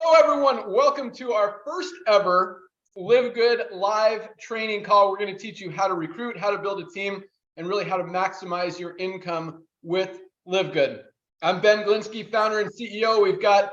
Hello, everyone. Welcome to our first ever LiveGood live training call. We're going to teach you how to recruit, how to build a team, and really how to maximize your income with LiveGood. I'm Ben Glinsky, founder and CEO. We've got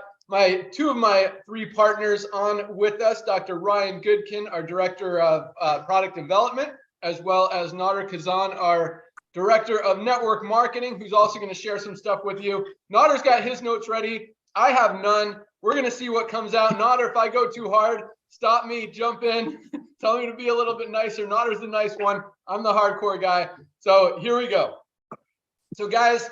two of my three partners on with us, Dr. Ryan Goodkin, our Director of Product Development, as well as Nader Kazan, our Director of Network Marketing, who's also going to share some stuff with you. Nader's got his notes ready. I have none. We're going to see what comes out. Nader, if I go too hard, stop me, jump in, tell me to be a little bit nicer. Nader's the nice one. I'm the hardcore guy. So here we go. So guys,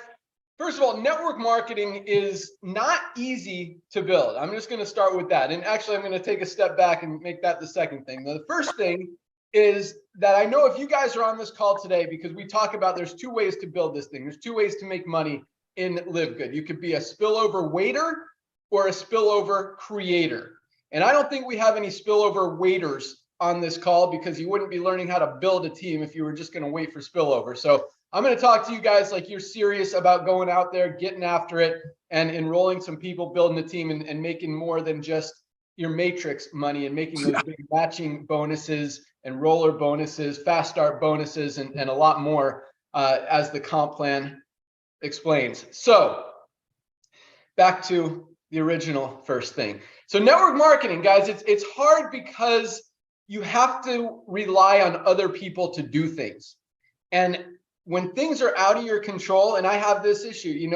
first of all, network marketing is not easy to build. I'm just going to start with that. And actually, I'm going to take a step back and make that the second thing. Now, the first thing is that I know if you guys are on this call today, because we talk about there's two ways to build this thing. There's two ways to make money in LiveGood. You could be a spillover waiter or a spillover creator. And I don't think we have any spillover waiters on this call, because you wouldn't be learning how to build a team if you were just going to wait for spillover. So I'm going to talk to you guys like you're serious about going out there, getting after it, and enrolling some people, building a team, and making more than just your matrix money, and making those big matching bonuses and roller bonuses, fast start bonuses, and a lot more as the comp plan explains. So back to the original first thing. So network marketing, guys, it's hard because you have to rely on other people to do things. And when things are out of your control, and I have this issue, you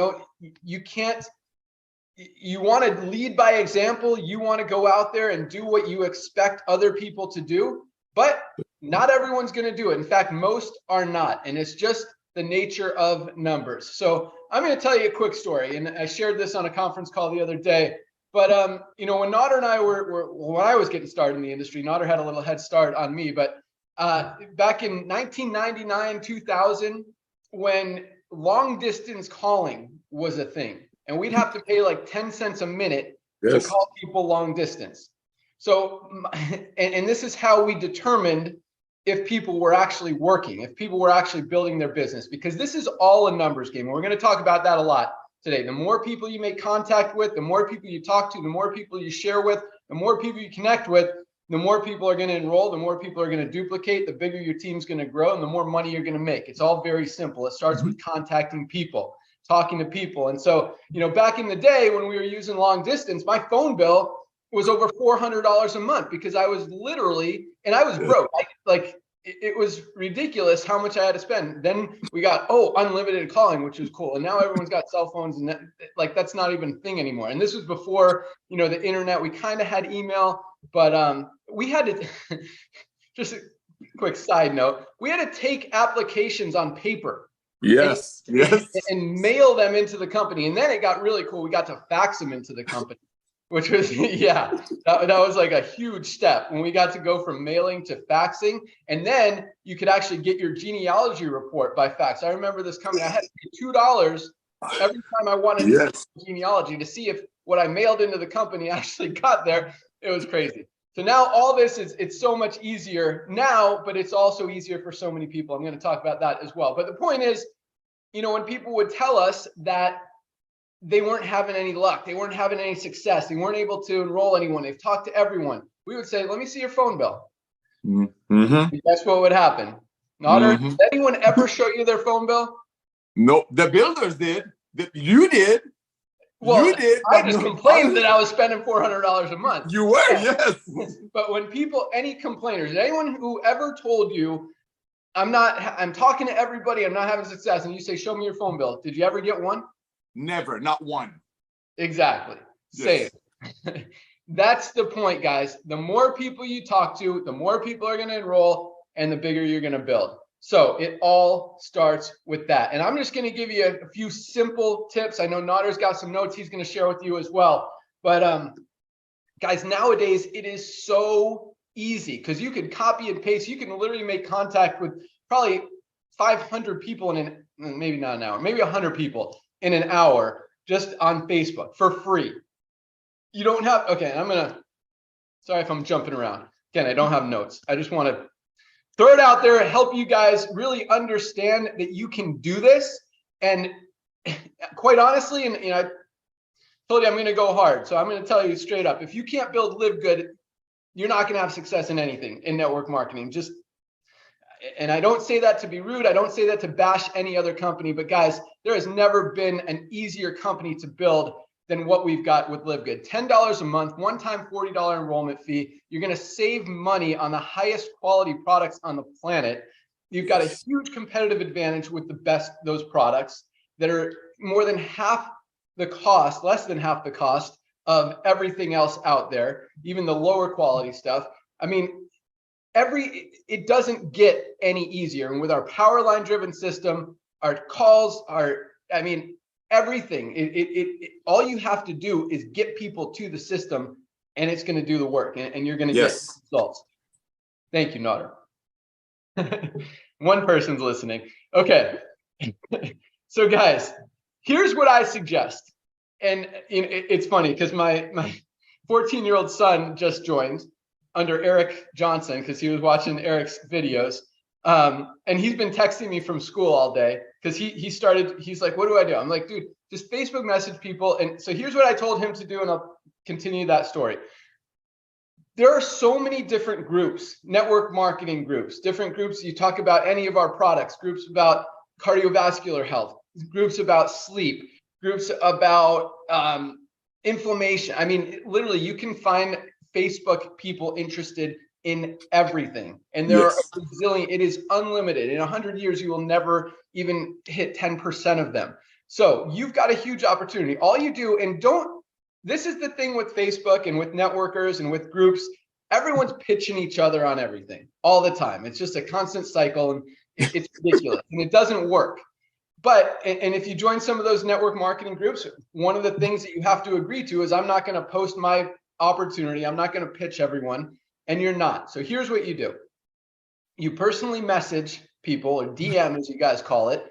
want to lead by example. You want to go out there and do what you expect other people to do, but not everyone's going to do it. In fact, most are not. And it's just the nature of numbers. So I'm going to tell you a quick story, and I shared this on a conference call the other day. But when Nader and I when I was getting started in the industry, Nader had a little head start on me. But back in 1999, 2000, when long distance calling was a thing, and we'd have to pay like 10 cents a minute to call people long distance. So, and this is how we determined if people were actually working, if people were actually building their business, because this is all a numbers game. And we're going to talk about that a lot today. The more people you make contact with, the more people you talk to, the more people you share with, the more people you connect with, the more people are going to enroll, the more people are going to duplicate, the bigger your team's going to grow, and the more money you're going to make. It's all very simple. It starts with contacting people, talking to people. And so, back in the day when we were using long distance, my phone bill was over $400 a month, because I was literally, and I was broke. It was ridiculous how much I had to spend. Then we got, unlimited calling, which was cool. And now everyone's got cell phones, and that's not even a thing anymore. And this was before, the internet. We kind of had email, but we had to, just a quick side note, we had to take applications on paper. Yes. And mail them into the company. And then it got really cool. We got to fax them into the company, which was, that was like a huge step when we got to go from mailing to faxing. And then you could actually get your genealogy report by fax. I remember this company, I had to pay $2 every time I wanted to see genealogy to see if what I mailed into the company actually got there. It was crazy. So now all this it's so much easier now, but it's also easier for so many people. I'm going to talk about that as well. But the point is, when people would tell us that they weren't having any luck, they weren't having any success, they weren't able to enroll anyone, they've talked to everyone, we would say, let me see your phone bill. Mm-hmm. Guess what would happen? Nader, did anyone ever show you their phone bill? No, the builders did. You did. Well, you did. I just complained that I was spending $400 a month. You were, yes. But when any complainers, anyone who ever told you, I'm talking to everybody, I'm not having success, and you say, show me your phone bill, did you ever get one? Never, not one. Exactly. Same. That's the point, guys. The more people you talk to, the more people are going to enroll, and the bigger you're going to build. So it all starts with that. And I'm just going to give you a few simple tips. I know Nader's got some notes he's going to share with you as well. But guys, nowadays it is so easy, because you can copy and paste. You can literally make contact with probably 500 people maybe not an hour, maybe 100 people in an hour just on Facebook for free. You don't have, sorry if I'm jumping around. Again, I don't have notes. I just want to throw it out there and help you guys really understand that you can do this. And quite honestly, and I told you I'm going to go hard. So I'm going to tell you straight up, if you can't build LiveGood, you're not going to have success in anything in network marketing. And I don't say that to be rude. I don't say that to bash any other company, but guys, there has never been an easier company to build than what we've got with LiveGood. $10 a month, one-time $40 enrollment fee. You're going to save money on the highest quality products on the planet. You've got a huge competitive advantage with those products that are more than half the cost, less than half the cost of everything else out there, even the lower quality stuff. I mean, it doesn't get any easier. And with our power line driven system, our calls, everything, all you have to do is get people to the system, and it's going to do the work, and you're going to get results. Thank you, Nader. One person's listening. Okay. So guys, here's what I suggest. And it's funny because my 14-year-old son just joined under Eric Johnson because he was watching Eric's videos. And he's been texting me from school all day because he's like, what do I do? I'm like, dude, just Facebook message people. And so here's what I told him to do, and I'll continue that story. There are so many different groups, network marketing groups, different groups. You talk about any of our products, groups about cardiovascular health, groups about sleep, groups about inflammation. I mean, literally, you can find Facebook people interested in everything. And there are a bazillion, it is unlimited. In 100 years, you will never even hit 10% of them. So you've got a huge opportunity. All you do, this is the thing with Facebook and with networkers and with groups, everyone's pitching each other on everything all the time. It's just a constant cycle, and it's ridiculous, and it doesn't work. But, and if you join some of those network marketing groups, one of the things that you have to agree to is I'm not going to post my opportunity. I'm not going to pitch everyone, and you're not. So here's what you do. You personally message people, or DM as you guys call it,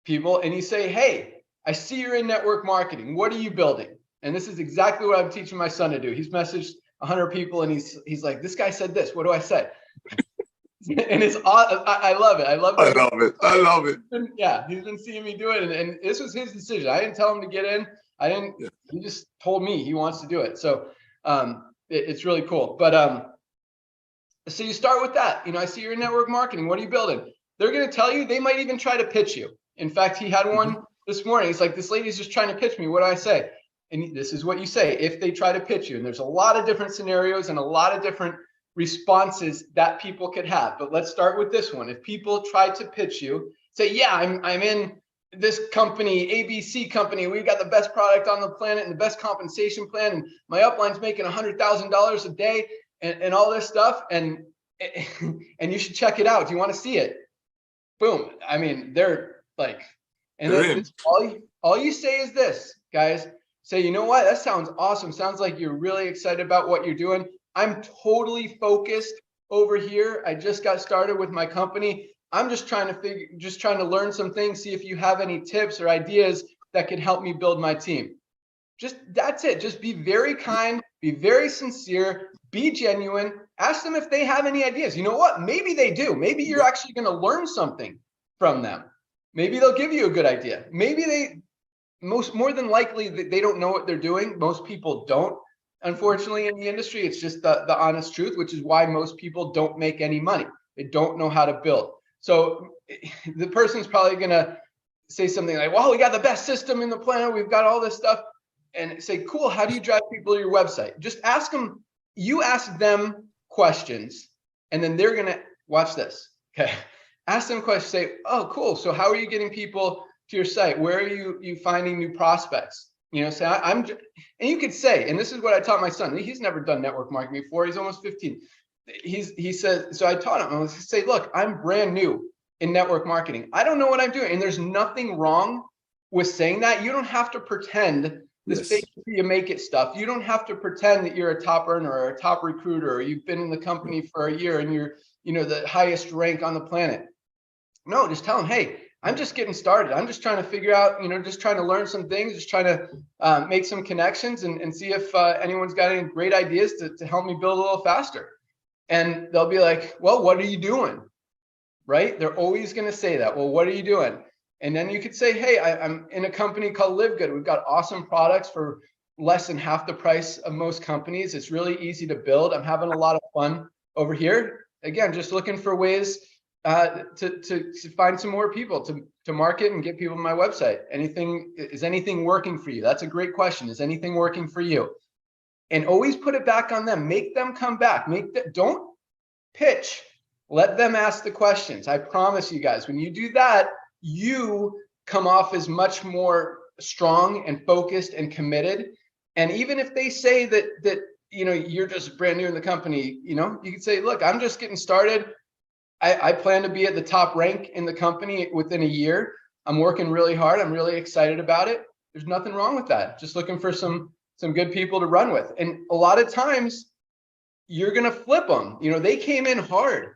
people, and you say, hey, I see you're in network marketing. What are you building? And this is exactly what I'm teaching my son to do. He's messaged 100 people, and he's like, this guy said this. What do I say? And it's awesome. I love it. I love it. Yeah, he's been seeing me do it, and this was his decision. I didn't tell him to get in. He just told me he wants to do it. So it's really cool. But so you start with that. I see you're in network marketing. What are you building? They're going to tell you. They might even try to pitch you. In fact, he had one this morning. He's like, this lady's just trying to pitch me. What do I say? And this is what you say if they try to pitch you. And there's a lot of different scenarios and a lot of different responses that people could have. But let's start with this one. If people try to pitch you, say, yeah, I'm in this company, ABC company. We've got the best product on the planet and the best compensation plan. And my upline's making $100,000 a day and all this stuff. And you should check it out. Do you want to see it? Boom. I mean, they're like, and then all you say is this, guys. Say, you know what? That sounds awesome. Sounds like you're really excited about what you're doing. I'm totally focused over here. I just got started with my company. I'm just trying to learn some things, see if you have any tips or ideas that could help me build my team. That's it. Just be very kind, be very sincere, be genuine. Ask them if they have any ideas. You know what? Maybe they do. Maybe you're actually going to learn something from them. Maybe they'll give you a good idea. Maybe more than likely they don't know what they're doing. Most people don't. Unfortunately, in the industry, it's just the honest truth, which is why most people don't make any money. They don't know how to build. So the person's probably going to say something like, well, we got the best system in the planet. We've got all this stuff. And say, cool, how do you drive people to your website? Just ask them. You ask them questions, and then they're going to watch this. Okay. Ask them questions. Say, oh, cool. So how are you getting people to your site? Where are you finding new prospects? Say, and you could say, and this is what I taught my son. He's never done network marketing before. He's almost 15. He says, so I taught him, I was say, look, I'm brand new in network marketing. I don't know what I'm doing. And there's nothing wrong with saying that. You don't have to pretend this fake you make it stuff. You don't have to pretend that you're a top earner or a top recruiter, or you've been in the company for a year and you're, the highest rank on the planet. No, just tell them, hey, I'm just getting started. I'm just trying to figure out, just trying to learn some things, just trying to make some connections and see if anyone's got any great ideas to help me build a little faster. And they'll be like, well, what are you doing? Right? They're always going to say that. Well, what are you doing? And then you could say, hey, I'm in a company called LiveGood. We've got awesome products for less than half the price of most companies. It's really easy to build. I'm having a lot of fun over here. Again, just looking for ways to find some more people to market and get people to my website. Is anything working for you? That's a great question. Is anything working for you? And always put it back on them. Make them come back. Don't pitch. Let them ask the questions. I promise you guys, when you do that, you come off as much more strong and focused and committed. And even if they say that you're just brand new in the company, you can say, look, I'm just getting started. I plan to be at the top rank in the company within a year. I'm working really hard. I'm really excited about it. There's nothing wrong with that. Just looking for some good people to run with. And a lot of times you're going to flip them. They came in hard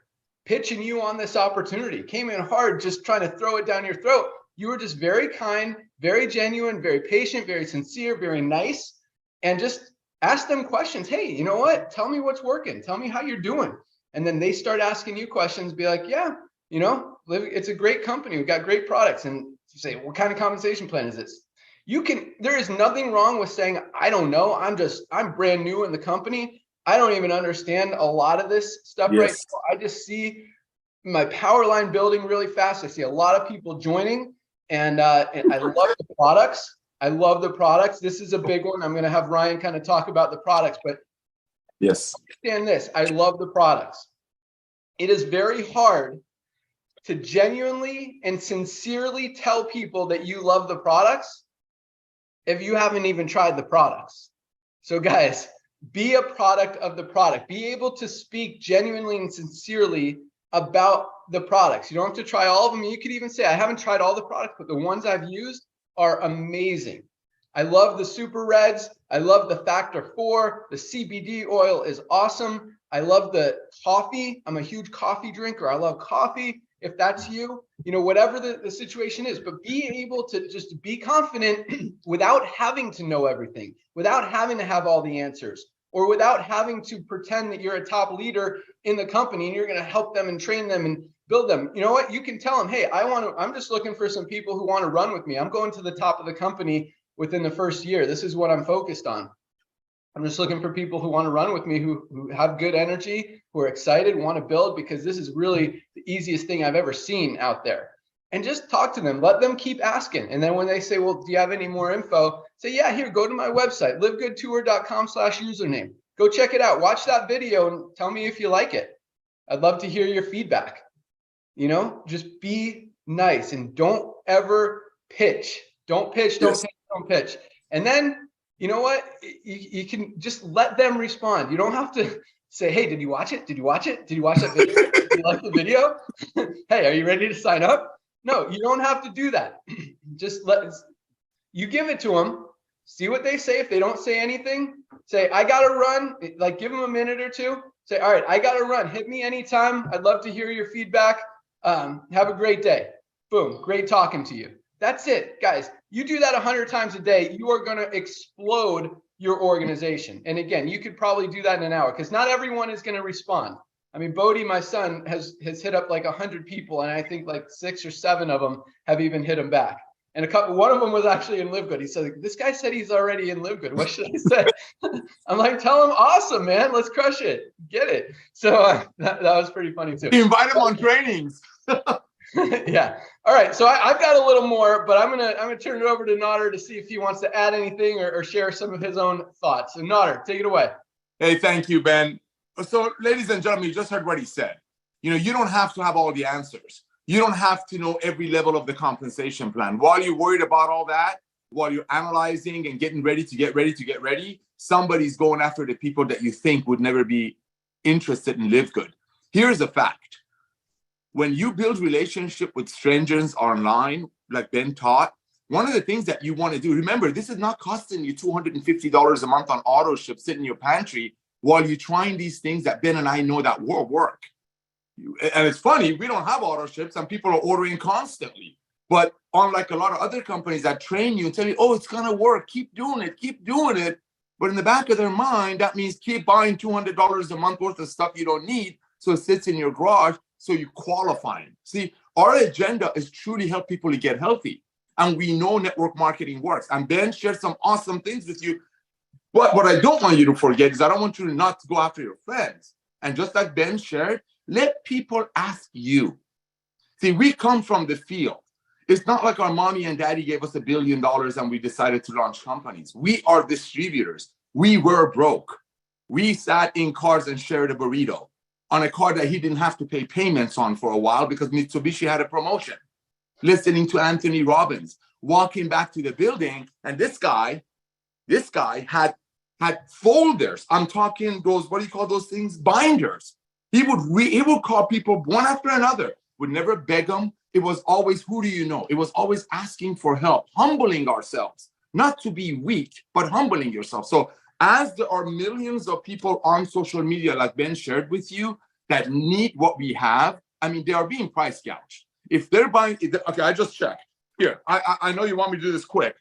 pitching you on this opportunity, came in hard, just trying to throw it down your throat. You were just very kind, very genuine, very patient, very sincere, very nice. And just ask them questions. Hey, you know what? Tell me what's working. Tell me how you're doing. And then they start asking you questions, be like, yeah, it's a great company. We've got great products. And you say, what kind of compensation plan is this? There is nothing wrong with saying, I don't know. I'm brand new in the company. I don't even understand a lot of this stuff right now. I just see my power line building really fast. I see a lot of people joining, and I love the products. I love the products. This is a big one. I'm going to have Ryan kind of talk about the products, but yes, understand this. I love the products. It is very hard to genuinely and sincerely tell people that you love the products if you haven't even tried the products. So guys, be a product of the product. Be able to speak genuinely and sincerely about the products. You don't have to try all of them. You could even say, I haven't tried all the products, but the ones I've used are amazing. I love the Super Reds. I love the Factor 4. The CBD oil is awesome. I love the coffee. I'm a huge coffee drinker. I love coffee. If that's you, whatever the situation is, but be able to just be confident without having to know everything, without having to have all the answers, or without having to pretend that you're a top leader in the company and you're going to help them and train them and build them. You know what? You can tell them, hey, I'm just looking for some people who want to run with me. I'm going to the top of the company within the first year. This is what I'm focused on. I'm just looking for people who want to run with me, who have good energy, who are excited, want to build, because this is really the easiest thing I've ever seen out there. And just talk to them. Let them keep asking. And then when they say, well, do you have any more info? Say, yeah, here, go to my website, livegoodtour.com/username. Go check it out. Watch that video and tell me if you like it. I'd love to hear your feedback. Just be nice and don't ever pitch. Don't pitch, don't pitch, don't pitch. And then, you know what? You can just let them respond. You don't have to say, hey, did you watch it? Did you watch it? Did you watch that video? Did you like the video? Hey, are you ready to sign up? No, you don't have to do that. Just you give it to them, see what they say. If they don't say anything, say, I got to run. Like, give them a minute or two. Say, all right, I got to run. Hit me anytime. I'd love to hear your feedback. Have a great day. Boom. Great talking to you. That's it, guys. You do that 100 times a day, you are going to explode your organization. And again, you could probably do that in an hour, because not everyone is going to respond. I mean, Bodie, my son, has hit up like 100 people, and I think like 6 or 7 of them have even hit him back. And one of them was actually in LiveGood. He said, this guy said he's already in LiveGood. What should I say? I'm like, tell him, awesome, man. Let's crush it. Get it. So that was pretty funny too. Invite him on trainings. Yeah. All right. So I've got a little more, but I'm gonna turn it over to Nader to see if he wants to add anything or share some of his own thoughts. So Nader, take it away. Hey, thank you, Ben. So, ladies and gentlemen, you just heard what he said. You don't have to have all the answers. You don't have to know every level of the compensation plan. While you're worried about all that, while you're analyzing and getting ready to get ready, somebody's going after the people that you think would never be interested in LiveGood. Here's a fact. When you build relationship with strangers online, like Ben taught, one of the things that you want to do, remember, this is not costing you $250 a month on auto ship sitting in your pantry while you're trying these things that Ben and I know that will work. And it's funny, we don't have auto ships and people are ordering constantly. But unlike a lot of other companies that train you and tell you, oh, it's going to work, keep doing it. But in the back of their mind, that means keep buying $200 a month worth of stuff you don't need, so it sits in your garage, so you qualify. See, our agenda is truly help people to get healthy. And we know network marketing works. And Ben shared some awesome things with you. But what I don't want you to forget is I don't want you to not go after your friends. And just like Ben shared, let people ask you. See, we come from the field. It's not like our mommy and daddy gave us $1 billion and we decided to launch companies. We are distributors. We were broke. We sat in cars and shared a burrito on a car that he didn't have to pay payments on for a while because Mitsubishi had a promotion. Listening to Anthony Robbins, walking back to the building, and this guy had folders. I'm talking those, what do you call those things? Binders. He would call people one after another, would never beg them. It was always, who do you know? It was always asking for help, humbling ourselves, not to be weak, but humbling yourself. So as there are millions of people on social media, like Ben shared with you, that need what we have, I mean, they are being price gouged. If they're buying, okay, I just checked. Here, I know you want me to do this quick.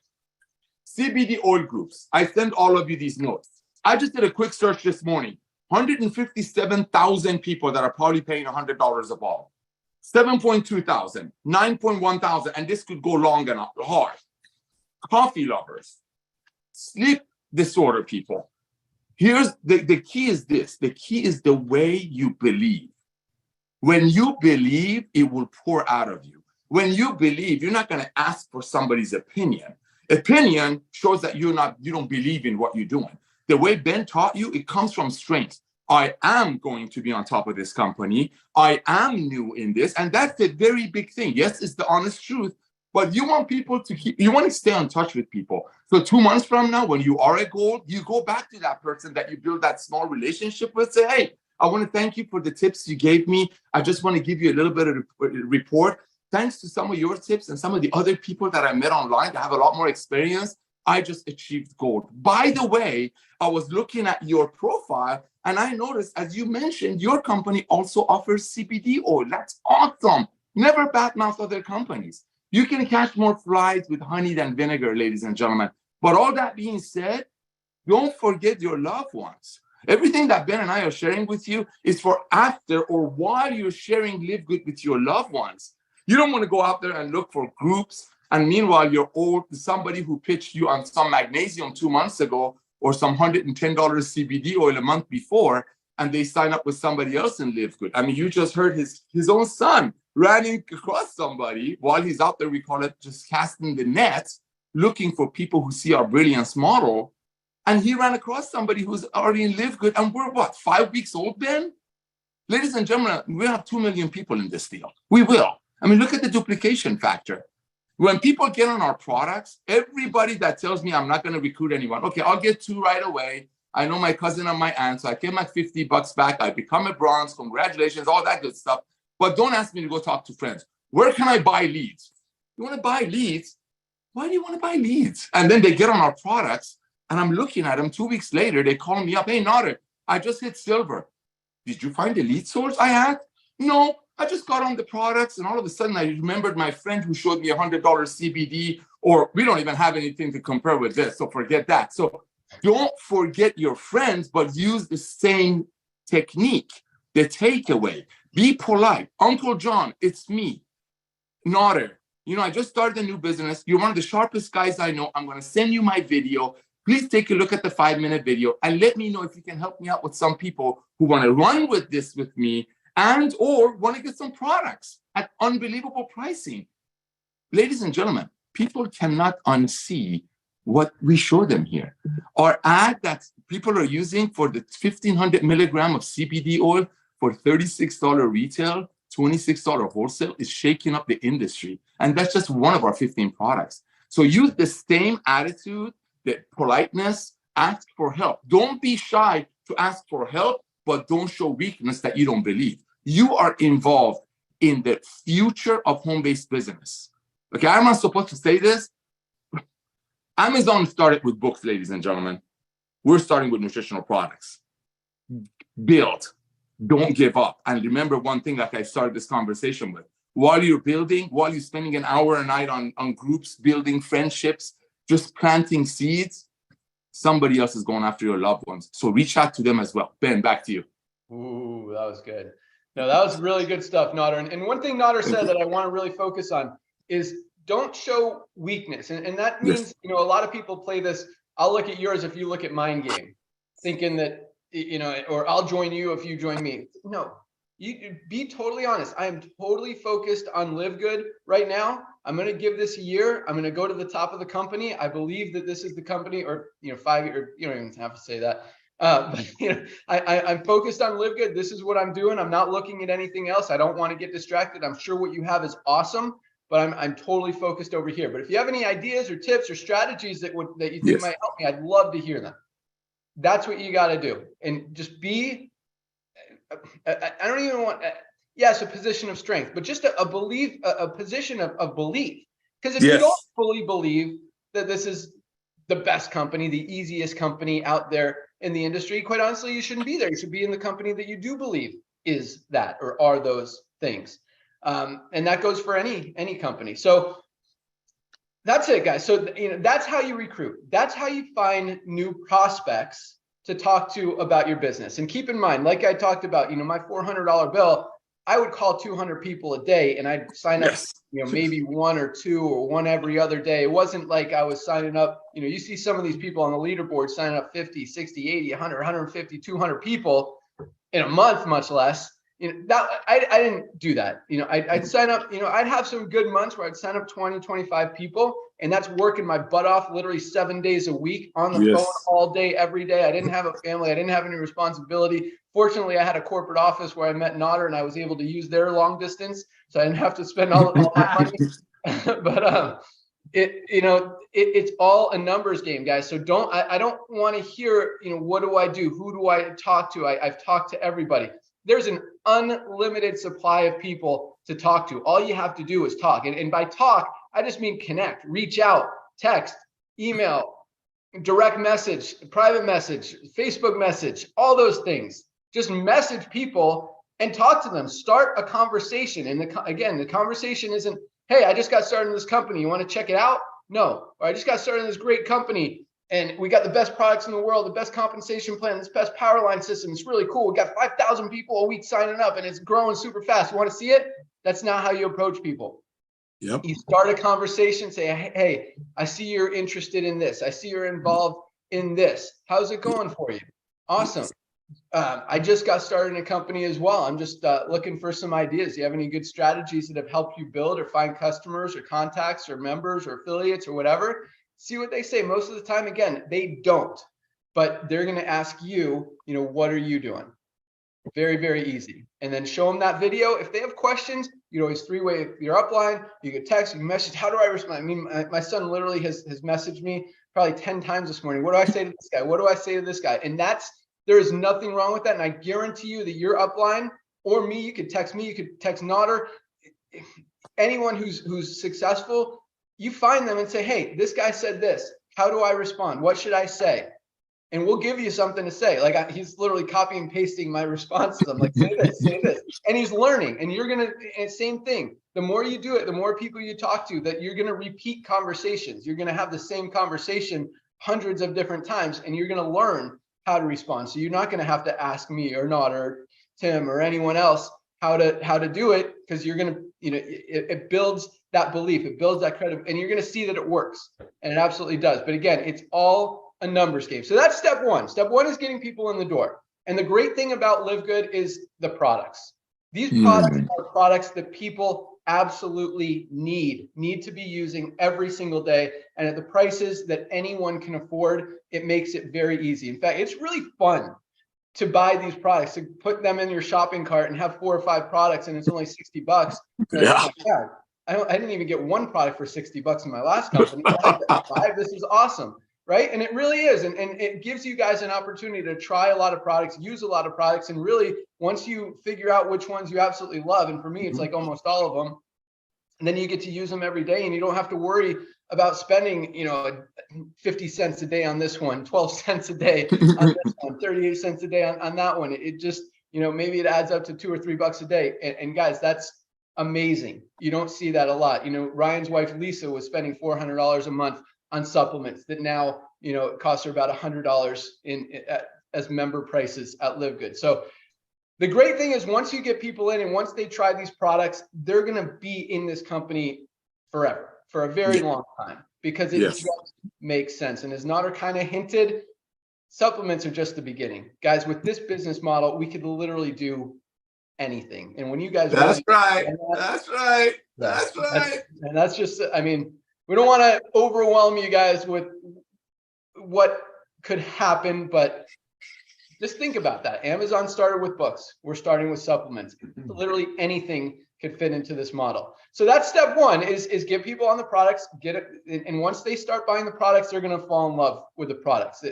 CBD oil groups. I send all of you these notes. I just did a quick search this morning. 157,000 people that are probably paying $100 a ball. 7.2 thousand, 9.1 thousand, and this could go long and hard. Coffee lovers, sleep disorder people. Here's the key is this. The key is the way you believe. When you believe, it will pour out of you. When you believe, you're not going to ask for somebody's opinion. Opinion shows that you don't believe in what you're doing. The way Ben taught you, it comes from strength. I am going to be on top of this company. I am new in this. And that's a very big thing. Yes, it's the honest truth, but you want people to you want to stay in touch with people. So 2 months from now, when you are at gold, you go back to that person that you build that small relationship with, say, hey, I want to thank you for the tips you gave me. I just want to give you a little bit of a report. Thanks to some of your tips and some of the other people that I met online that have a lot more experience, I just achieved gold. By the way, I was looking at your profile and I noticed, as you mentioned, your company also offers CBD oil. That's awesome. Never badmouth other companies. You can catch more flies with honey than vinegar, ladies and gentlemen. But all that being said, don't forget your loved ones. Everything that Ben and I are sharing with you is for after or while you're sharing Live Good with your loved ones. You don't want to go out there and look for groups. And meanwhile, you're old, somebody who pitched you on some magnesium 2 months ago or some $110 CBD oil a month before, and they sign up with somebody else and Live Good. I mean, you just heard his own son running across somebody while he's out there, we call it just casting the net, looking for people who see our brilliance model. And he ran across somebody who's already in Live Good. And we're what, 5 weeks old, Ben? Ladies and gentlemen, we have 2 million people in this deal. We will. I mean, look at the duplication factor. When people get on our products, everybody that tells me I'm not going to recruit anyone, okay, I'll get 2 right away. I know my cousin and my aunt, so I get my $50 back. I become a bronze. Congratulations, all that good stuff. But don't ask me to go talk to friends. Where can I buy leads? You want to buy leads? Why do you want to buy leads? And then they get on our products, and I'm looking at them 2 weeks later. They call me up. Hey, Nader, I just hit silver. Did you find the lead source I had? No, I just got on the products, and all of a sudden I remembered my friend who showed me $100 CBD, or we don't even have anything to compare with this, so forget that. So don't forget your friends, but use the same technique. The takeaway, be polite. Uncle John, it's me, Nader. You know, I just started a new business. You're one of the sharpest guys I know. I'm going to send you my video. Please take a look at the 5-minute video and let me know if you can help me out with some people who want to run with this with me and or want to get some products at unbelievable pricing. Ladies and gentlemen, people cannot unsee what we show them here. Our ad that people are using for the 1,500 milligram of CBD oil for $36 retail, $26 wholesale is shaking up the industry. And that's just one of our 15 products. So use the same attitude, the politeness, ask for help. Don't be shy to ask for help, but don't show weakness that you don't believe. You are involved in the future of home-based business. Okay, I'm not supposed to say this. Amazon started with books, ladies and gentlemen. We're starting with nutritional products. Build. Don't give up. And remember one thing like I started this conversation with. While you're building, while you're spending an hour a night on groups, building friendships, just planting seeds, somebody else is going after your loved ones. So reach out to them as well. Ben, back to you. Ooh, that was good. No, that was really good stuff, Nader. And one thing Nader said that I want to really focus on is don't show weakness. And that means, you know, a lot of people play this, I'll look at yours if you look at mine game, thinking that, or I'll join you if you join me. No, you be totally honest. I am totally focused on LiveGood right now. I'm going to give this a year. I'm going to go to the top of the company. I believe that this is the company, or 5 years. You don't even have to say that. But I'm focused on LiveGood. This is what I'm doing. I'm not looking at anything else. I don't want to get distracted. I'm sure what you have is awesome, but I'm totally focused over here. But if you have any ideas or tips or strategies that you think might help me, I'd love to hear them. That's what you got to do, and just be. I don't even want. Yes, a position of strength, but just a belief, a position of belief. Because if you don't fully believe that this is the best company, the easiest company out there in the industry, quite honestly, you shouldn't be there. You should be in the company that you do believe is that or are those things. And that goes for any company. So that's it, guys. So that's how you recruit. That's how you find new prospects to talk to about your business. And keep in mind, like I talked about, my $400 bill, I would call 200 people a day, and I'd sign up, maybe one or two or one every other day. It wasn't like I was signing up, you see some of these people on the leaderboard signing up 50, 60, 80, 100, 150, 200 people in a month, much less. I didn't do that. I'd sign up, I'd have some good months where I'd sign up 20, 25 people, and that's working my butt off literally 7 days a week on the phone all day, every day. I didn't have a family. I didn't have any responsibility. Fortunately, I had a corporate office where I met Nodder, and I was able to use their long distance, so I didn't have to spend all my money. But it's all a numbers game, guys. So I don't want to hear, what do I do? Who do I talk to? I've talked to everybody. There's an unlimited supply of people to talk to. All you have to do is talk. And by talk, I just mean connect, reach out, text, email, direct message, private message, Facebook message, all those things. Just message people and talk to them. Start a conversation. And again, the conversation isn't, hey, I just got started in this company. You want to check it out? No. Or I just got started in this great company, and we got the best products in the world, the best compensation plan, this best power line system. It's really cool. We got 5,000 people a week signing up, and it's growing super fast. You want to see it? That's not how you approach people. Yep. You start a conversation, say, hey, I see you're interested in this. I see you're involved in this. How's it going for you? Awesome. I just got started in a company as well. I'm just looking for some ideas. Do you have any good strategies that have helped you build or find customers or contacts or members or affiliates or whatever? See what they say. Most of the time, again, they don't, but they're going to ask you, what are you doing? Very, very easy. And then show them that video. If they have questions, always three-way your upline. You can text, you can message. How do I respond? I mean, my son literally has messaged me probably 10 times this morning. What do I say to this guy? What do I say to this guy? And there is nothing wrong with that. And I guarantee you that your upline or me, you could text me, you could text Nodder, anyone who's successful, you find them and say, hey, this guy said this. How do I respond? What should I say? And we'll give you something to say. Like he's literally copying and pasting my responses. I'm like, say this, say this. And he's learning. And you're going to, same thing. The more you do it, the more people you talk to, that you're going to repeat conversations. You're going to have the same conversation hundreds of different times, and you're going to learn how to respond. So you're not going to have to ask me or not, or Tim or anyone else how to do it, because you're going to, it builds that belief, it builds that credibility, and you're going to see that it works, and it absolutely does. But again, it's all a numbers game. So that's step one. Step one is getting people in the door. And the great thing about LiveGood is the products. These products are products that people absolutely need to be using every single day, and at the prices that anyone can afford. It makes it very easy. In fact, it's really fun to buy these products, to put them in your shopping cart and have 4 or 5 products, and it's only $60. Yeah. I didn't even get one product for $60 in my last company. I got 5. This is awesome, right? And it really is. And it gives you guys an opportunity to try a lot of products, use a lot of products, and really, once you figure out which ones you absolutely love, and for me, it's like almost all of them, and then you get to use them every day, and you don't have to worry about spending, 50 cents a day on this one, 12 cents a day on this one, 38 cents a day on that one. It just, maybe it adds up to $2 or $3 a day. And guys, that's amazing. You don't see that a lot. Ryan's wife, Lisa, was spending $400 a month on supplements that now, it costs her about $100 as member prices at LiveGood. So the great thing is, once you get people in and once they try these products, they're going to be in this company forever, for a very long time. because it just makes sense. And as Nader kind of hinted, supplements are just the beginning. Guys, with this business model, we could literally do anything. And when you guys That's right. And that's just, I mean, we don't want to overwhelm you guys with what could happen, but just think about that. Amazon started with books. We're starting with supplements. Literally anything could fit into this model. So that's step one, is get people on the products, get it. And once they start buying the products, they're going to fall in love with the products.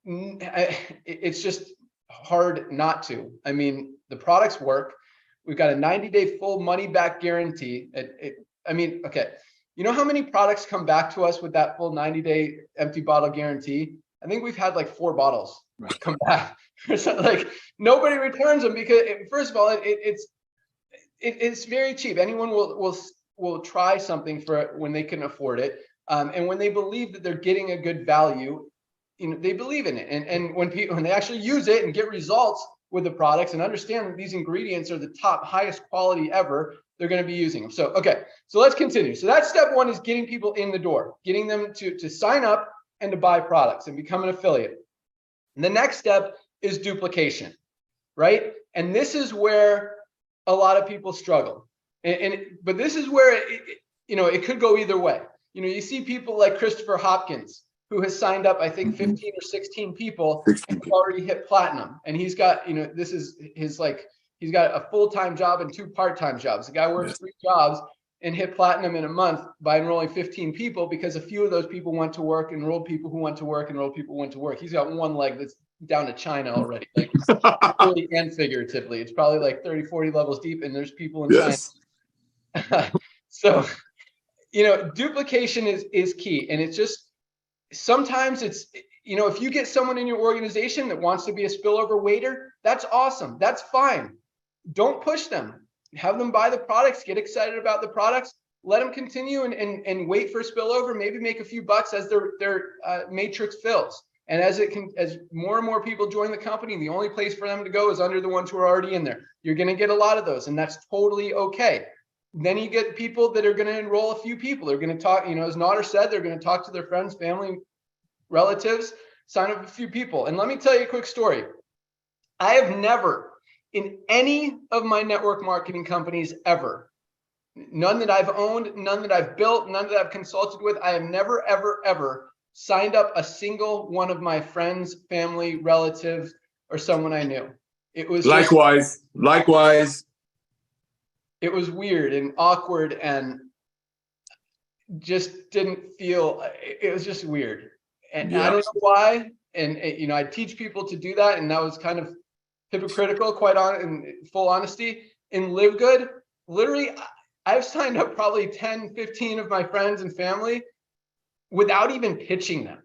It's just hard not to. I mean, the products work. We've got a 90-day full money back guarantee. I mean, okay. You know how many products come back to us with that full 90-day empty bottle guarantee? I think we've had like 4 bottles come back. So like nobody returns them because first of all, it's very cheap. Anyone will try something for it when they can afford it, and when they believe that they're getting a good value, you know, they believe in it. And when they actually use it and get results with the products and understand that these ingredients are the top, highest quality ever, they're going to be using them. So okay, so let's continue. So that's step one, is getting people in the door, getting them to sign up and to buy products and become an affiliate. And the next step is duplication, right? And this is where a lot of people struggle. But this is where it could go either way. You know, you see people like Christopher Hopkins, who has signed up, I think 15 or 16 people and already hit platinum. And he's got, you know, this is his, like, he's got a full-time job and 2 part-time jobs. The guy works 3 jobs and hit platinum in a month by enrolling 15 people, because a few of those people went to work, enrolled people who went to work, enrolled people who went to work. He's got one leg that's down to China already, like literally and figuratively. It's probably like 30, 40 levels deep, and there's people in China. So, you know, duplication is key. And it's just, sometimes it's, you know, if you get someone in your organization that wants to be a spillover waiter, that's awesome. That's fine. Don't push them. Have them buy the products, get excited about the products, let them continue and wait for spillover, maybe make a few bucks as their matrix fills. And as more and more people join the company, the only place for them to go is under the ones who are already in there. You're going to get a lot of those, and that's totally okay. Then you get people that are going to enroll a few people. They're going to talk, you know, as Nader said, they're going to talk to their friends, family, relatives, sign up a few people. And let me tell you a quick story. I have never, in any of my network marketing companies ever, none that I've owned, none that I've built, none that I've consulted with, I have never, ever, ever signed up a single one of my friends, family, relatives, or someone I knew. It was likewise. It was weird and awkward and just didn't feel, it was just weird. And I don't know why. And, you know, I teach people to do that. And that was kind of hypocritical, quite on in full honesty. In LiveGood, literally, I've signed up probably 10, 15 of my friends and family without even pitching them.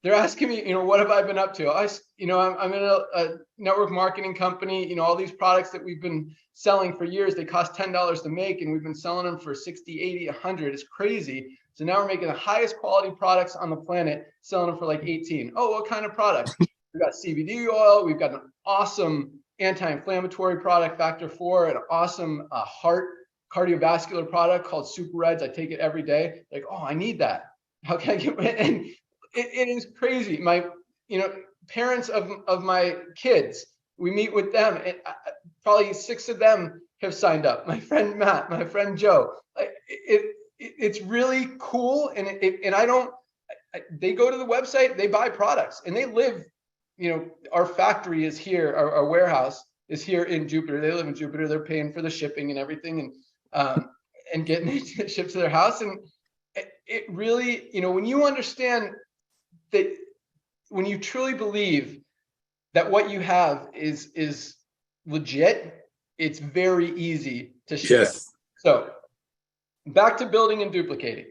They're asking me, you know, what have I been up to? I'm in a network marketing company, you know, all these products that we've been selling for years, they cost $10 to make, and we've been selling them for 60, 80, 100. It's crazy. So now we're making the highest quality products on the planet, selling them for like 18. Oh, what kind of products? We've got CBD oil. We've got an awesome anti-inflammatory product, Factor 4, an awesome heart cardiovascular product called Super Reds. I take it every day. Like, oh, I need that. How can I get it? And it is crazy. My, you know, parents of my kids, we meet with them, and probably 6 of them have signed up. My friend Matt, my friend Joe. It's really cool, and they go to the website, they buy products, and they live, you know, our factory is here, our warehouse is here in Jupiter. They live in Jupiter. They're paying for the shipping and everything, and getting it shipped to their house. And it really, you know, when you understand that, when you truly believe that what you have is legit, it's very easy to share. Yes. So back to building and duplicating.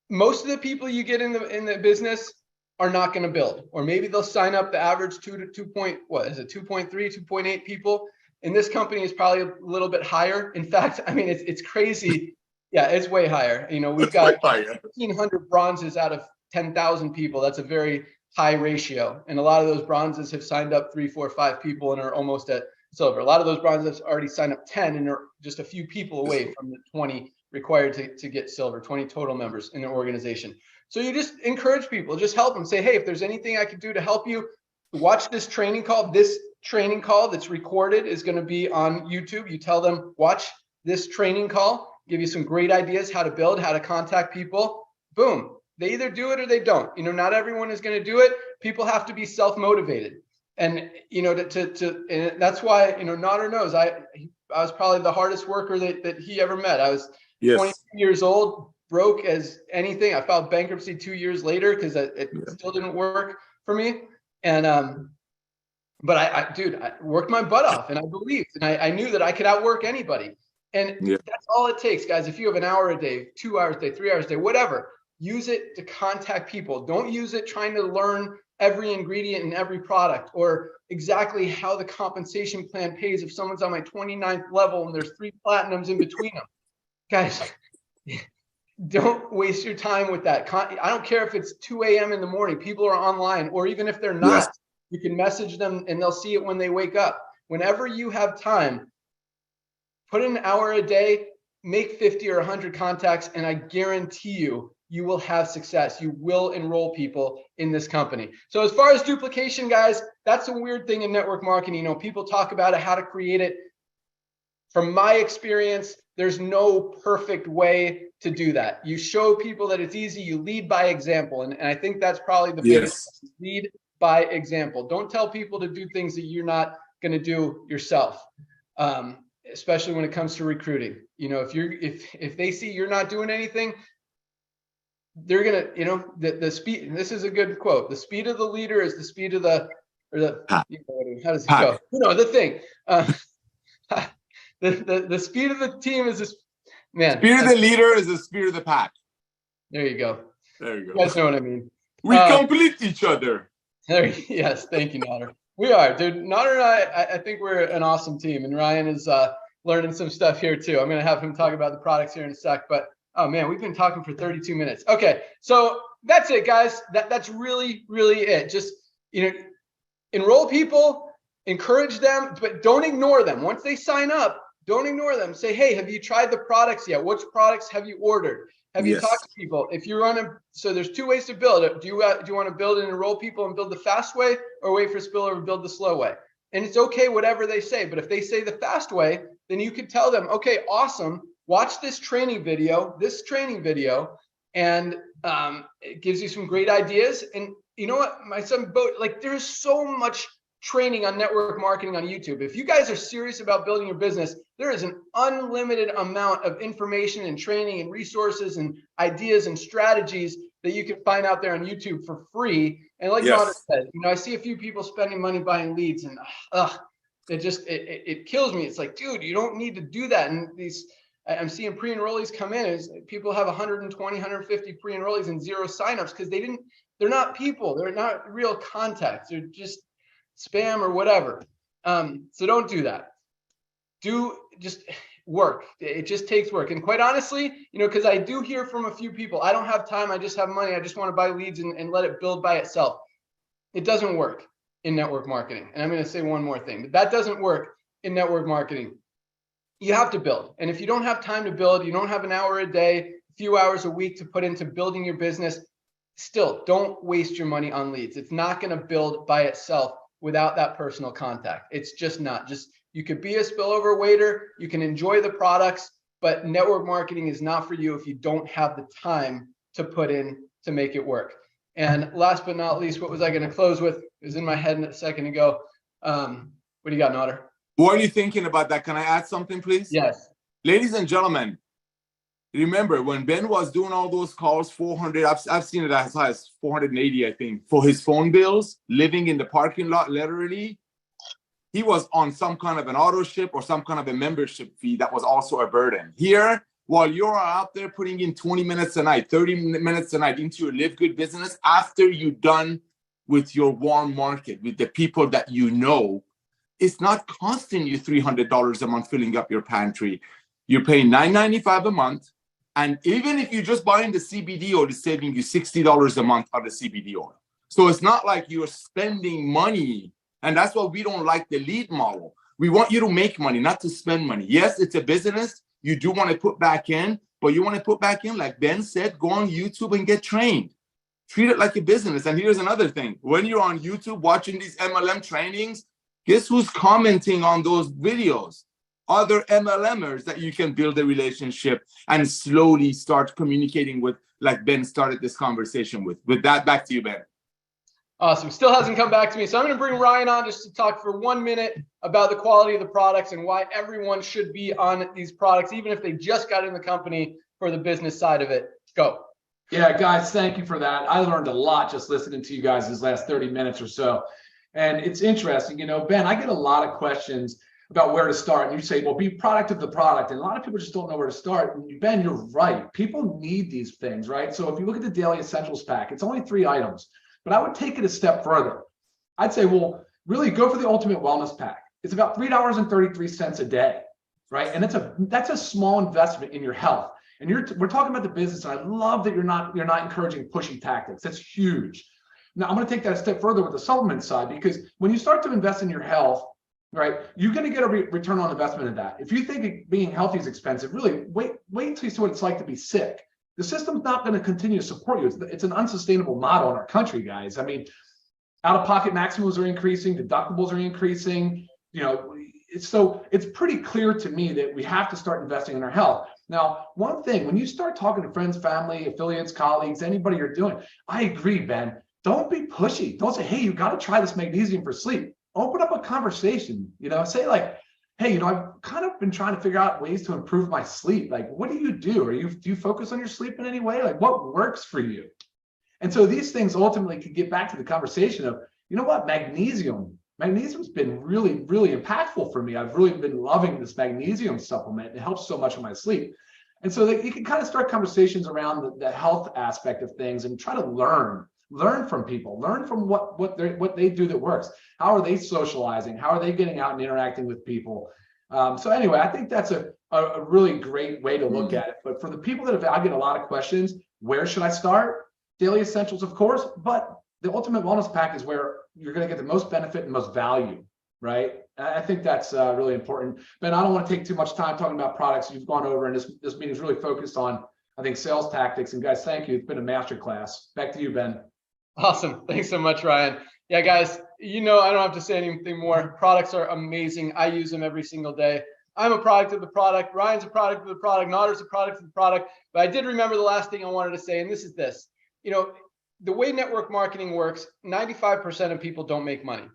Most of the people you get in the business are not going to build, or maybe they'll sign up the average 2.3, 2.8 people. In this company is probably a little bit higher. In fact, I mean, it's crazy. Yeah, it's way higher. You know, we've got 1,500 bronzes out of 10,000 people. That's a very high ratio. And a lot of those bronzes have signed up 3, 4, 5 people and are almost at silver. A lot of those bronzes already signed up 10 and are just a few people away from the 20 required to get silver, 20 total members in their organization. So you just encourage people, just help them, say, hey, if there's anything I can do to help you, watch this training call. This training call that's recorded is going to be on YouTube. You tell them, watch this training call, give you some great ideas how to build, how to contact people. Boom. They either do it or they don't. Not everyone is going to do it. People have to be self-motivated. And, and that's why, Nader knows I was probably the hardest worker that he ever met. I was 22 years old, broke as anything. I filed bankruptcy 2 years later because it still didn't work for me. And, but I worked my butt off, and I believed, and I knew that I could outwork anybody. And that's all it takes, guys. If you have an hour a day, 2 hours a day, 3 hours a day, whatever, use it to contact people. Don't use it trying to learn every ingredient in every product or exactly how the compensation plan pays if someone's on my 29th level and there's 3 platinums in between them. Guys, don't waste your time with that. I don't care if it's 2 a.m. in the morning. People are online, or even if they're not, you can message them and they'll see it when they wake up. Whenever you have time, put in an hour a day, make 50 or 100 contacts, and I guarantee you, you will have success. You will enroll people in this company. So as far as duplication, guys, that's a weird thing in network marketing. People talk about it, how to create it. From my experience, there's no perfect way to do that. You show people that it's easy. You lead by example. And I think that's probably the biggest. Lead by example. Don't tell people to do things that you're not going to do yourself. Especially when it comes to recruiting. If they see you're not doing anything, they're gonna, the speed. And this is a good quote. The speed of the leader is the speed of the how does it go? The thing. The speed of the team is this man. Speed of the leader is the speed of the pack. There you go. There you go. You guys know what I mean. We complete each other. Yes, thank you, Nader. We are, dude. Nader and I think we're an awesome team, and Ryan is learning some stuff here too. I'm going to have him talk about the products here in a sec, but oh man, we've been talking for 32 minutes. Okay, so that's it, guys. That's really, really it. Just enroll people, encourage them, but don't ignore them. Once they sign up, don't ignore them. Say, hey, have you tried the products yet? Which products have you ordered? Have you talked to people? If you're so there's 2 ways to build it. Do you want to build and enroll people and build the fast way, or wait for spillover and build the slow way? And it's okay, whatever they say. But if they say the fast way, then you can tell them, okay, awesome. Watch this training video, and it gives you some great ideas. And you know what, my son, there's so much training on network marketing on YouTube. If you guys are serious about building your business, there is an unlimited amount of information and training and resources and ideas and strategies that you can find out there on YouTube for free. And like Nader said, I see a few people spending money buying leads, and it kills me. It's like, dude, you don't need to do that. And I'm seeing pre-enrollees come in as people have 120, 150 pre-enrollees and 0 signups because they're not people. They're not real contacts. They're just spam or whatever. So don't do that. Just work. It just takes work. And quite honestly, because I do hear from a few people, I don't have time. I just have money. I just want to buy leads and let it build by itself. It doesn't work in network marketing. And I'm going to say one more thing, but that doesn't work in network marketing. You have to build. And if you don't have time to build, you don't have an hour a day, a few hours a week to put into building your business, still don't waste your money on leads. It's not going to build by itself without that personal contact. It's just not. You could be a spillover waiter, you can enjoy the products, but network marketing is not for you if you don't have the time to put in to make it work. And last but not least, what was I going to close with? It was in my head a second ago. What do you got, Nader? What are you thinking about that? Can I add something, please? Yes. Ladies and gentlemen, remember when Ben was doing all those calls, 400, I've seen it as high as 480, I think, for his phone bills, living in the parking lot, literally. He was on some kind of an auto ship or some kind of a membership fee that was also a burden. Here, while you're out there putting in 20 minutes a night, 30 minutes a night into your Live Good business, after you're done with your warm market, with the people that you know, it's not costing you $300 a month filling up your pantry. You're paying $9.95 a month. And even if you're just buying the CBD oil, it's saving you $60 a month on the CBD oil. So it's not like you're spending money. And that's why we don't like the lead model. We want you to make money, not to spend money. Yes, it's a business. You do want to put back in, but you want to put back in, like Ben said, go on YouTube and get trained. Treat it like a business. And here's another thing. When you're on YouTube watching these MLM trainings, guess who's commenting on those videos? Other MLMers that you can build a relationship and slowly start communicating with, like Ben started this conversation with. With that, back to you, Ben. Awesome. Still hasn't come back to me. So I'm going to bring Ryan on just to talk for 1 minute about the quality of the products and why everyone should be on these products, even if they just got in the company for the business side of it. Go. Yeah, guys, thank you for that. I learned a lot just listening to you guys these last 30 minutes or so. And it's interesting, you know, Ben, I get a lot of questions about where to start. And you say, well, be product of the product. And a lot of people just don't know where to start. And Ben, you're right. People need these things, right? So if you look at the Daily Essentials pack, it's only 3 items. But I would take it a step further. I'd say, well, really go for the Ultimate Wellness Pack. It's about $3.33 a day, right? And that's a small investment in your health. And we're talking about the business, and I love that you're not encouraging pushy tactics. That's huge. Now I'm going to take that a step further with the supplement side, because when you start to invest in your health, right, you're going to get a return on investment in that. If you think being healthy is expensive, really wait until you see what it's like to be sick. The system's not going to continue to support you. It's an unsustainable model in our country, guys. I mean, out-of-pocket maximums are increasing, deductibles are increasing. You know, it's pretty clear to me that we have to start investing in our health. Now, one thing, when you start talking to friends, family, affiliates, colleagues, anybody you're doing, I agree, Ben. Don't be pushy. Don't say, hey, you got to try this magnesium for sleep. Open up a conversation. You know, say like, hey, you know, I've kind of been trying to figure out ways to improve my sleep. Like, what do you do? Do you focus on your sleep in any way? Like, what works for you? And so these things ultimately could get back to the conversation of, you know what, magnesium's been really, really impactful for me. I've really been loving this magnesium supplement. It helps so much with my sleep. And so you can kind of start conversations around the health aspect of things and try to learn from people, learn from what they do that works. How are they socializing? How are they getting out and interacting with people? So anyway, I think that's a really great way to look at it. But for the people that I get a lot of questions, where should I start? Daily Essentials, of course, but the Ultimate Wellness Pack is where you're going to get the most benefit and most value, right? I think that's really important. Ben, I don't want to take too much time talking about products you've gone over, and this meeting is really focused on, I think, sales tactics. And guys, thank you. It's been a masterclass. Back to you, Ben. Awesome. Thanks so much, Ryan. Yeah, guys, you know, I don't have to say anything more. Products are amazing. I use them every single day. I'm a product of the product. Ryan's a product of the product. Notter's a product of the product. But I did remember the last thing I wanted to say, and this is this. You know, the way network marketing works, 95% of people don't make money.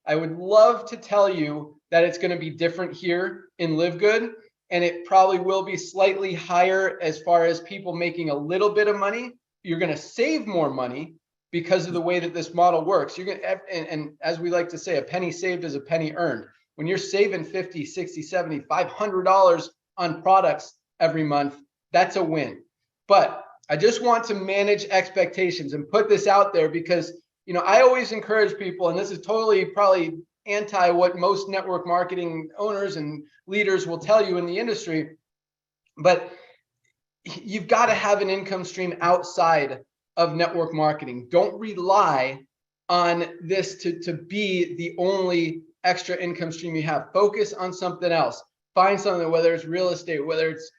I would love to tell you that it's going to be different here in LiveGood, and it probably will be slightly higher as far as people making a little bit of money. You're going to save more money because of the way that this model works. You're going to, and as we like to say, a penny saved is a penny earned. When you're saving $50, $60, $70, $500 on products every month, that's a win. But I just want to manage expectations and put this out there because, you know, I always encourage people, and this is totally probably anti what most network marketing owners and leaders will tell you in the industry, but you've got to have an income stream outside of network marketing. Don't rely on this to be the only extra income stream you have. Focus on something else. Find something, whether it's real estate, whether it's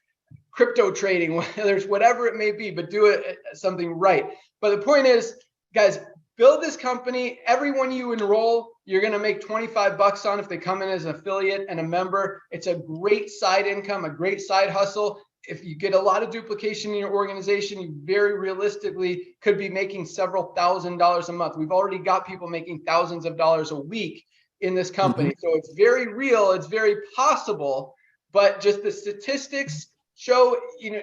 crypto trading, whether it's whatever it may be, but do it something right. But the point is, guys, build this company. Everyone you enroll, you're going to make 25 bucks on if they come in as an affiliate and a member. It's a great side income, a great side hustle. If you get a lot of duplication in your organization, you very realistically could be making several $1,000s a month. We've already got people making thousands of dollars a week in this company. So it's very real. It's very possible, but just the statistics show, you know,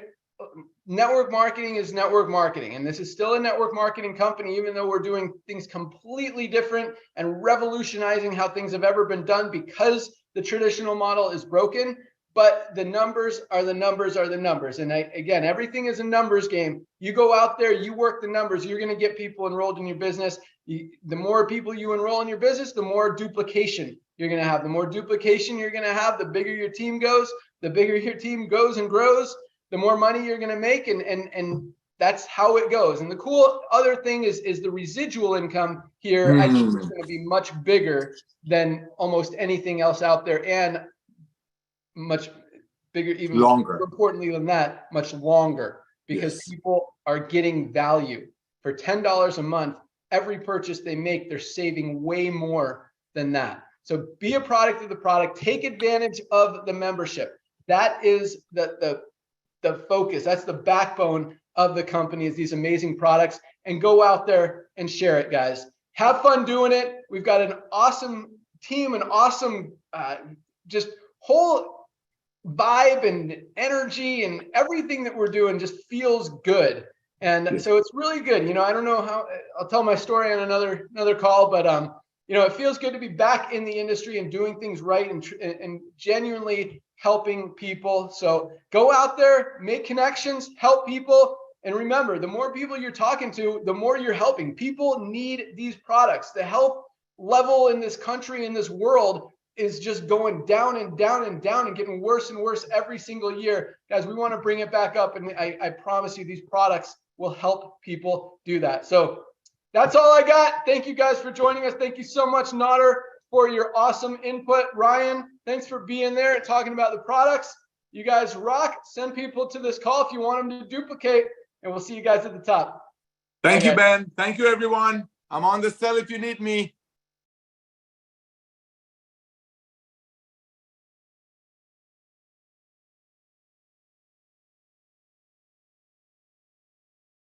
network marketing is network marketing. And this is still a network marketing company, even though we're doing things completely different and revolutionizing how things have ever been done because the traditional model is broken. But the numbers are the numbers are the numbers. And again, everything is a numbers game. You go out there, you work the numbers, you're going to get people enrolled in your business. The more people you enroll in your business, the more duplication you're going to have. The more duplication you're going to have, the bigger your team goes. The bigger your team goes and grows, the more money you're going to make. And that's how it goes. And the cool other thing is the residual income here. I think it's going to be much bigger than almost anything else out there, and much bigger, even longer. more importantly than that, much longer, because Yes. people are getting value. For $10 a month, every purchase they make, they're saving way more than that. So be a product of the product. Take advantage of the membership. That is the focus. That's the backbone of the company, is these amazing products. And go out there and share it, guys. Have fun doing it. We've got an awesome team, an awesome just whole vibe and energy, and everything that we're doing just feels good. And so it's really good. You know, I don't know how, I'll tell my story on another call, but you know, it feels good to be back in the industry and doing things right and genuinely helping people. So go out there, make connections, help people. And remember, the more people you're talking to, the more you're helping. People need these products. The health level in this country, in this world, is just going down and down and down and getting worse and worse every single year. Guys, we want to bring it back up. And I promise you, these products will help people do that. So that's all I got. Thank you guys for joining us. Thank you so much, Nader, for your awesome input. Ryan, thanks for being there and talking about the products. You guys rock. Send people to this call if you want them to duplicate, and we'll see you guys at the top. Thank you, Ben. Thank you, everyone. I'm on the cell if you need me.